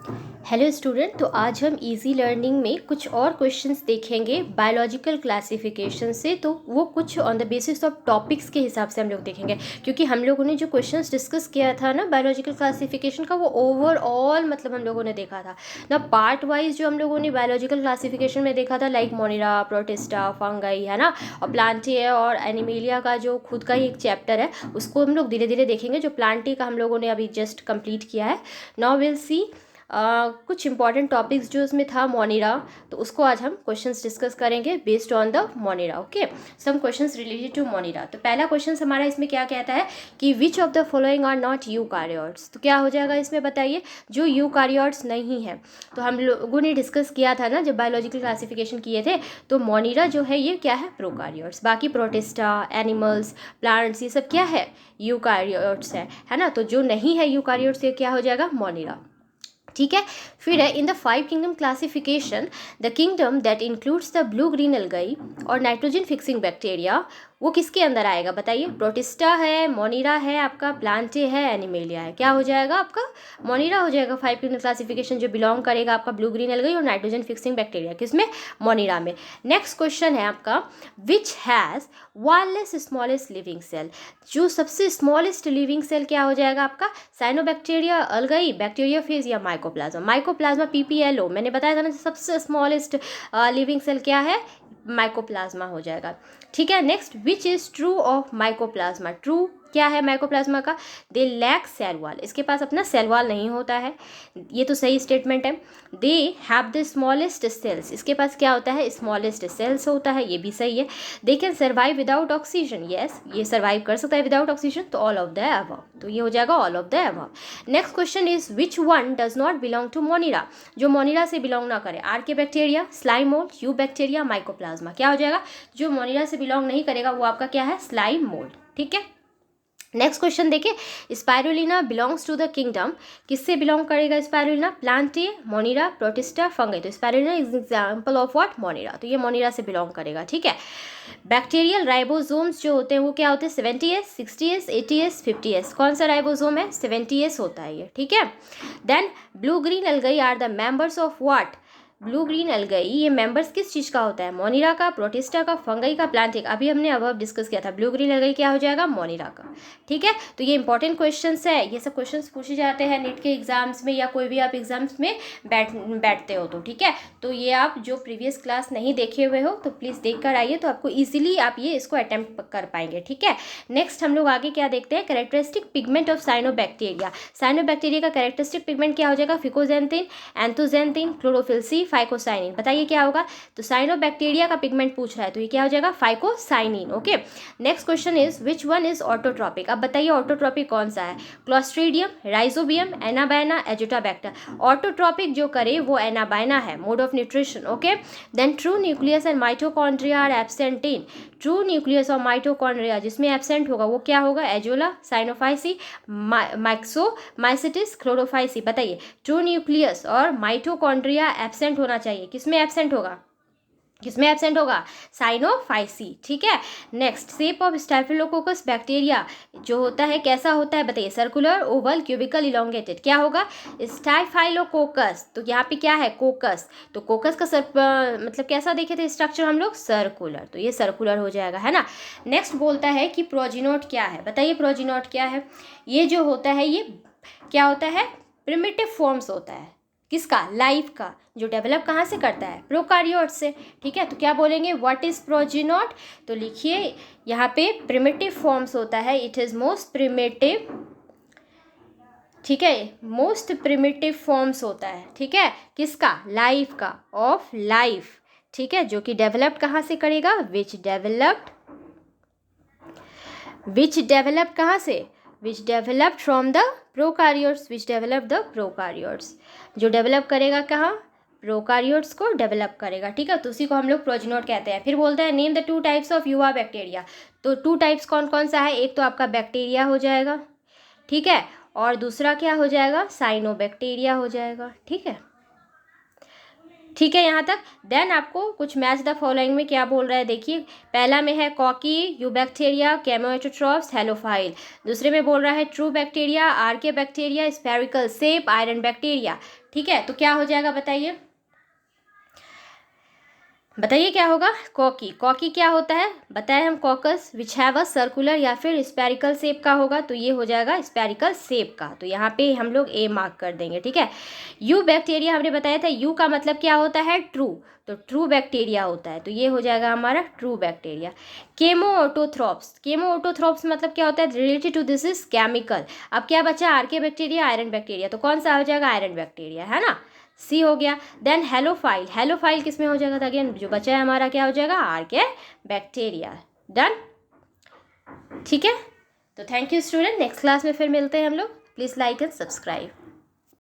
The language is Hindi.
हेलो स्टूडेंट, तो आज हम इजी लर्निंग में कुछ और क्वेश्चंस देखेंगे बायोलॉजिकल क्लासिफिकेशन से। तो वो कुछ on the basis of topics के हिसाब से हम लोग देखेंगे, क्योंकि हम लोगों ने जो क्वेश्चंस डिस्कस किया था ना बायोलॉजिकल क्लासिफिकेशन का, वो ओवरऑल मतलब हम लोगों ने देखा था ना पार्ट वाइज। जो हम लोगों ने बायोलॉजिकल क्लासिफिकेशन में देखा था लाइक मोनिरा, प्रोटिस्टा, फंगाई, है ना, और प्लांटिया और एनिमेलिया का जो खुद का ही एक चैप्टर है, उसको हम लोग धीरे धीरे देखेंगे। जो प्लांटी का हम लोगों ने अभी जस्ट कंप्लीट किया है। नाउ विल सी कुछ इंपॉर्टेंट टॉपिक्स जो उसमें था मोनिरा, तो उसको आज हम क्वेश्चंस डिस्कस करेंगे based on the Monera. Okay, some questions related to Monera. तो पहला क्वेश्चन हमारा इसमें क्या कहता है कि which of the following are not eukaryotes. तो क्या हो जाएगा इसमें, बताइए, जो यूकारियोट्स नहीं है। तो हम लोगों ने डिस्कस किया था ना जब बायोलॉजिकल क्लासिफिकेशन किए थे, तो मोनिरा जो है ये क्या है, प्रोकारियोट्स। बाकी प्रोटिस्टा, एनिमल्स, प्लांट्स, ये सब क्या है, यूकारियोट्स है ना। तो जो नहीं है यूकारियोट्स, ये क्या हो जाएगा, मोनिरा। ठीक है। फिर है in the 5 kingdom classification the kingdom that includes the blue green algae और नाइट्रोजन फिक्सिंग बैक्टीरिया, वो किसके अंदर आएगा, बताइए। प्रोटिस्टा है, मोनिरा है, आपका प्लांटे है, एनिमेलिया है। क्या हो जाएगा आपका, मोनिरा हो जाएगा। 5 किंगडम क्लासिफिकेशन जो बिलोंग करेगा आपका ब्लू ग्रीन एल्गाई और नाइट्रोजन फिक्सिंग बैक्टीरिया, किसमें, मोनिरा में। नेक्स्ट क्वेश्चन है आपका which has wireless smallest living cell. जो सबसे स्मॉलेस्ट लिविंग सेल क्या हो जाएगा आपका, साइनोबैक्टीरिया, अल्गाई, बैक्टीरियोफेज या माइकोप्लाज्मा। माइकोप्लाज्मा पीपीएलओ मैंने बताया था ना, सबसे स्मॉलेस्ट लिविंग सेल क्या है, माइकोप्लाज्मा हो जाएगा। ठीक है। Next, which is true of mycoplasma. True क्या है माइकोप्लाज्मा का, दे लैक सेल वॉल, इसके पास अपना सेल वॉल नहीं होता है, ये तो सही स्टेटमेंट है। They have the smallest cells, इसके पास क्या होता है, स्मॉलेस्ट सेल्स होता है, ये भी सही है। They can survive without oxygen, yes, ये सर्वाइव कर सकता है विदाउट ऑक्सीजन, तो ऑल ऑफ द अबव, तो ये हो जाएगा all of the above. Next question is which one does not belong to Monera. जो मोनिरा से बिलोंग ना करे, archaebacteria, slime mould, eubacteria, mycoplasma. क्या हो जाएगा, जो मोनिरा से बिलोंग नहीं करेगा वो आपका क्या है, स्लाइम मोल्ड। ठीक है। नेक्स्ट क्वेश्चन देखिए, Spirulina belongs to the kingdom, किससे बिलोंग करेगा Spirulina, Plantae, Monera, Protista, fungi. तो Spirulina is example of what, Monera, तो ये मोनिरा से बिलोंग करेगा। ठीक है। बैक्टीरियल राइबोसोम्स जो होते हैं वो क्या होते हैं, 70S, 60S, 80S, 50S। कौन सा राइबोसोम है, 70S होता है ये। ठीक है। Then blue green algae are the members of what, blue green algae ये मेंबर्स किस चीज़ का होता है, मोनिरा का, प्रोटिस्टा का, फंगई का, प्लांटे का। अभी हमने अब डिस्कस किया था, ब्लू ग्रीन एल्गाई क्या हो जाएगा, मोनिरा का। ठीक है। तो ये इंपॉर्टेंट क्वेश्चंस है, ये सब क्वेश्चंस पूछे जाते हैं नेट के एग्जाम्स में, या कोई भी आप एग्जाम्स में बैठते हो तो। ठीक है। तो ये आप जो प्रीवियस क्लास नहीं देखे हुए हो तो प्लीज़ देख कर आइए, तो आपको ईजिली आप ये इसको अटैम्प्ट कर पाएंगे। ठीक है। नेक्स्ट हम लोग आगे क्या देखते हैं, characteristic pigment of cyanobacteria. Cyanobacteria का कैरेक्टरिस्टिक पिगमेंट क्या हो जाएगा, फिकोजेंथिन, एंथोजेंथिन, क्लोरोफिल सी, फाइकोसाइनिन। बताइए क्या होगा, तो साइनोबैक्टीरिया का पिगमेंट पूछ रहा है तो ये क्या हो जाएगा, phycocyanin. Okay. Next question is which one is autotrophic. अब बताइए ऑटोट्रॉपिक कौन सा है, clostridium, rhizobium, anabaena, azotobacter. Autotrophic जो करे वो एनाबाइना है, mode of nutrition. Okay. Then true nucleus and mitochondria are absent in. True nucleus और माइटोकॉन्ड्रिया जिसमें एब्सेंट होगा वो क्या होगा, एजोला, साइनोफाइसी, माइक्सोमाइसिटिस, क्लोरोफाइसी। बताइए ट्रू न्यूक्लियस और माइटोकॉन्ड्रिया एब्सेंट होना चाहिए, किसमें एब्सेंट होगा, किसमें एब्सेंट होगा, साइनोफाइसी। ठीक है। Next, shape of staphylococcus bacteria जो होता है कैसा होता है, बताइए, सर्कुलर, ओवल, क्यूबिकल, इलोंगेटेड। क्या होगा, स्टाइफाइलोकोकस। तो यहाँ पे क्या है, कोकस, तो कोकस का मतलब कैसा देखे थे स्ट्रक्चर हम लोग, सर्कुलर, तो ये सर्कुलर हो जाएगा, है ना। नेक्स्ट बोलता है कि प्रोजिनोट क्या है, बताइए प्रोजिनोट क्या है। ये जो होता है ये क्या होता है, प्रिमिटिव फॉर्म्स होता है, किसका, लाइफ का, जो डेवलप कहाँ से करता है, प्रोकारियोट से। ठीक है। तो क्या बोलेंगे, व्हाट इज प्रोजिनोट, तो लिखिए यहाँ पे प्रिमिटिव फॉर्म्स होता है, इट इज मोस्ट प्रिमिटिव। ठीक है, मोस्ट प्रिमिटिव फॉर्म्स होता है। ठीक है, किसका, लाइफ का, ऑफ लाइफ। ठीक है, जो कि डेवलप्ड कहाँ से करेगा, विच डेवलप्ड कहाँ से, which developed from the prokaryotes, which develop the prokaryotes, जो डेवलप करेगा कहाँ, प्रोकारियोट्स को डेवलप करेगा। ठीक है। तो उसी को हम लोग प्रोजिनोट कहते हैं। फिर बोलते हैं नेम द 2 टाइप्स ऑफ युवा बैक्टीरिया। तो 2 टाइप्स कौन कौन सा है, एक तो आपका बैक्टीरिया हो जाएगा, ठीक है, और दूसरा क्या हो जाएगा, साइनोबैक्टीरिया हो जाएगा। ठीक है, ठीक है यहाँ तक। देन आपको कुछ मैच द फॉलोइंग में क्या बोल रहा है, देखिए, पहला में है कॉकी, यूबैक्टीरिया, केमोएटोट्रॉप्स, हेलोफाइल। दूसरे में बोल रहा है true bacteria, archaebacteria, spherical shape, iron bacteria. ठीक है, तो क्या हो जाएगा बताइए, बताइए क्या होगा। कॉकी, कॉकी क्या होता है बताए हम, caucus which have a circular या फिर स्पेरिकल शेप का होगा, तो ये हो जाएगा स्पेरिकल शेप का, तो यहाँ पे हम लोग ए मार्क कर देंगे। ठीक है, यू बैक्टीरिया हमने बताया था, यू का मतलब क्या होता है, ट्रू, तो ट्रू बैक्टीरिया होता है, तो ये हो जाएगा हमारा ट्रू बैक्टीरिया। केमोऑटोथ्रोप्स, केमोऑटोथ्रोप्स मतलब क्या होता है, related to this is chemical. अब क्या बचा, आर्के बैक्टीरिया, आयरन बैक्टीरिया, तो कौन सा हो जाएगा, आयरन बैक्टीरिया, है ना, सी हो गया। देन हेलोफाइल, हेलोफाइल किस में हो जाएगा, अगेन जो बचा है हमारा क्या हो जाएगा, आर्के बैक्टीरिया। डन, ठीक है, तो thank you student, next class में फिर मिलते हैं हम लोग, प्लीज़ लाइक एंड सब्सक्राइब।